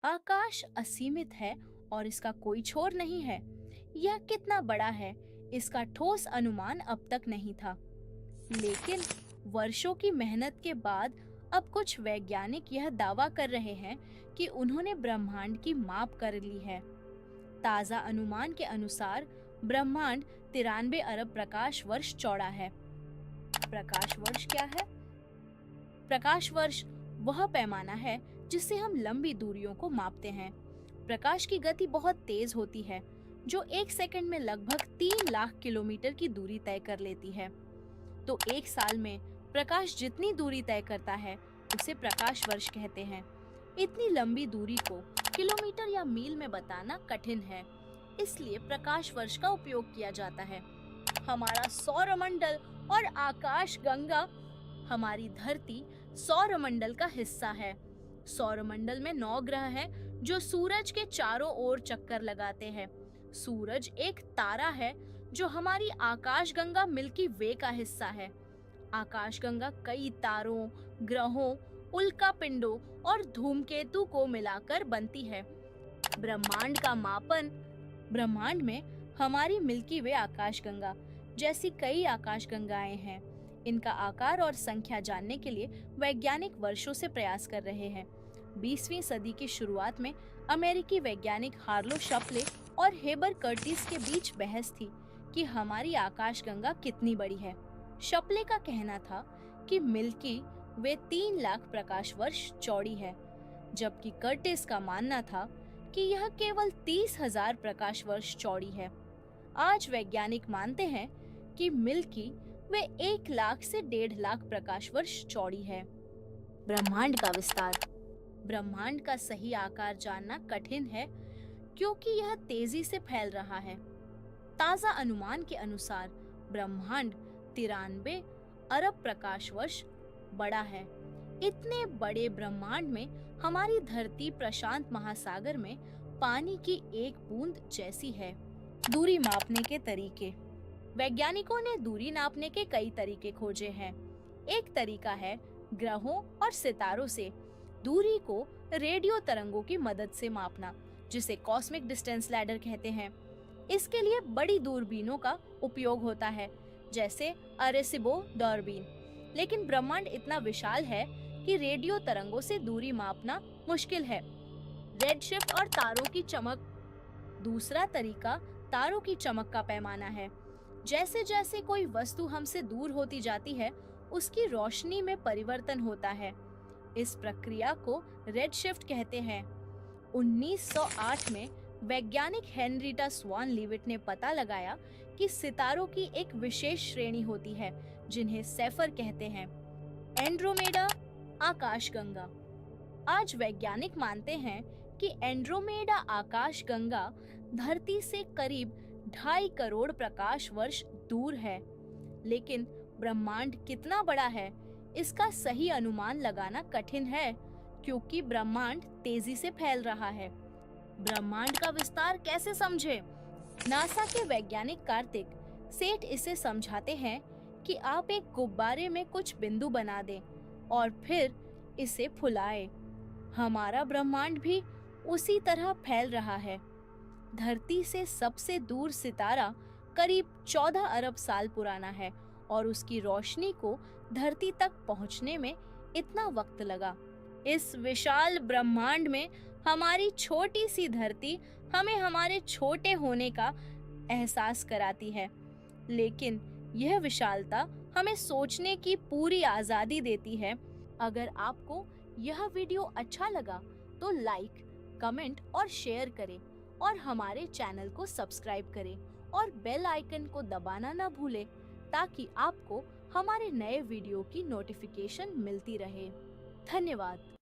आकाश असीमित है और इसका कोई छोर नहीं है। यह कितना बड़ा है, इसका ठोस अनुमान अब तक नहीं था। लेकिन वर्षों की मेहनत के बाद अब कुछ वैज्ञानिक यह दावा कर रहे हैं कि उन्होंने ब्रह्मांड की माप कर ली है। ताजा अनुमान के अनुसार ब्रह्मांड 93 अरब प्रकाश वर्ष चौड़ा है। प्रकाश वर्ष क्या है? प्रकाश वर्ष वह पैमाना है जिससे हम लंबी दूरियों को मापते हैं। प्रकाश की गति बहुत तेज होती है, जो एक सेकंड में लगभग 3 लाख किलोमीटर की दूरी तय कर लेती है। तो एक साल में प्रकाश जितनी दूरी तय करता है उसे प्रकाश वर्ष कहते हैं। इतनी लंबी दूरी को किलोमीटर या मील में बताना कठिन है, इसलिए प्रकाश वर्ष का उपयोग किया जाता है। हमारा सौरमंडल और आकाश गंगा, हमारी धरती सौरमंडल का हिस्सा है। सौरमंडल में 9 ग्रह हैं जो सूरज के चारों ओर चक्कर लगाते हैं। सूरज एक तारा है जो हमारी आकाशगंगा मिल्की वे का हिस्सा है। आकाशगंगा कई तारों, ग्रहों, उल्कापिंडों और धूमकेतु को मिलाकर बनती है। ब्रह्मांड का मापन, ब्रह्मांड में हमारी मिल्की वे आकाशगंगा जैसी कई आकाशगंगाएं हैं। इनका आकार और संख्या जानने के लिए वैज्ञानिक वर्षों से प्रयास कर रहे हैं। 20वीं सदी की शुरुआत में अमेरिकी वैज्ञानिक हार्लो शप्ले और हेबर कर्टिस के बीच बहस थी कि हमारी आकाशगंगा कितनी बड़ी है। शप्ले का कहना था कि मिल्की वे 3 लाख प्रकाश वर्ष चौड़ी है, जबकि कर्टिस का मानना था कि यह केवल 30,000 प्रकाश वर्ष चौड़ी है। आज वैज्ञानिक मानते हैं कि मिल्की वे 1 लाख से 1.5 लाख प्रकाश वर्ष चौड़ी है। ब्रह्मांड का विस्तार, ब्रह्मांड का सही आकार जानना कठिन है क्योंकि यह तेजी से फैल रहा है। ताजा अनुमान के अनुसार ब्रह्मांड 93 अरब प्रकाश वर्ष बड़ा है। इतने बड़े ब्रह्मांड में हमारी धरती प्रशांत महासागर में पानी की एक बूंद जैसी है। दूरी मापने के तरीके, वैज्ञानिकों ने दूरी नापने के कई तरीके खोजे हैं। एक तरीका है ग्रहों और सितारों से दूरी को रेडियो तरंगों की मदद से मापना, जिसे कॉस्मिक डिस्टेंस लैडर कहते हैं। इसके लिए बड़ी दूरबीनों का उपयोग होता है, जैसे अरेसिबो दूरबीन। लेकिन ब्रह्मांड इतना विशाल है कि रेडियो तरंगों से दूरी मापना मुश्किल है। रेडशिफ्ट और तारों की चमक, दूसरा तरीका तारों की चमक का पैमाना है। जैसे जैसे कोई वस्तु हमसे दूर होती जाती है, उसकी रोशनी में परिवर्तन होता है। इस प्रक्रिया को रेडशिफ्ट कहते हैं। 1908 में वैज्ञानिक हेनरीटा स्वान लीविट ने पता लगाया कि सितारों की एक विशेष श्रेणी होती है जिन्हें सेफर कहते हैं। एंड्रोमेडा आकाशगंगा। आज वैज्ञानिक मानते हैं कि एंड्रोमेडा आकाशगंगा धरती से करीब 2.5 करोड़ प्रकाश वर्ष दूर है। लेकिन ब्रह्मांड कितना बड़ा है, इसका सही अनुमान लगाना कठिन है क्योंकि ब्रह्मांड तेजी से फैल रहा है। ब्रह्मांड का विस्तार कैसे समझे? नासा के वैज्ञानिक कार्तिक सेठ इसे समझाते हैं कि आप एक गुब्बारे में कुछ बिंदु बना दें और फिर इसे फुलाएं। हमारा ब्रह्मांड भी उसी तरह फैल रहा है। धरती से सबसे दूर सितारा करीब 14 अरब साल पुराना है और उसकी रोशनी को धरती तक पहुंचने में इतना वक्त लगा। इस विशाल ब्रह्मांड में हमारी छोटी सी धरती हमें हमारे छोटे होने का एहसास कराती है, लेकिन यह विशालता हमें सोचने की पूरी आजादी देती है। अगर आपको यह वीडियो अच्छा लगा तो लाइक, कमेंट और शेयर करें और हमारे चैनल को सब्सक्राइब करें और बेल आइकन को दबाना ना भूलें ताकि आपको हमारे नए वीडियो की नोटिफिकेशन मिलती रहे। धन्यवाद।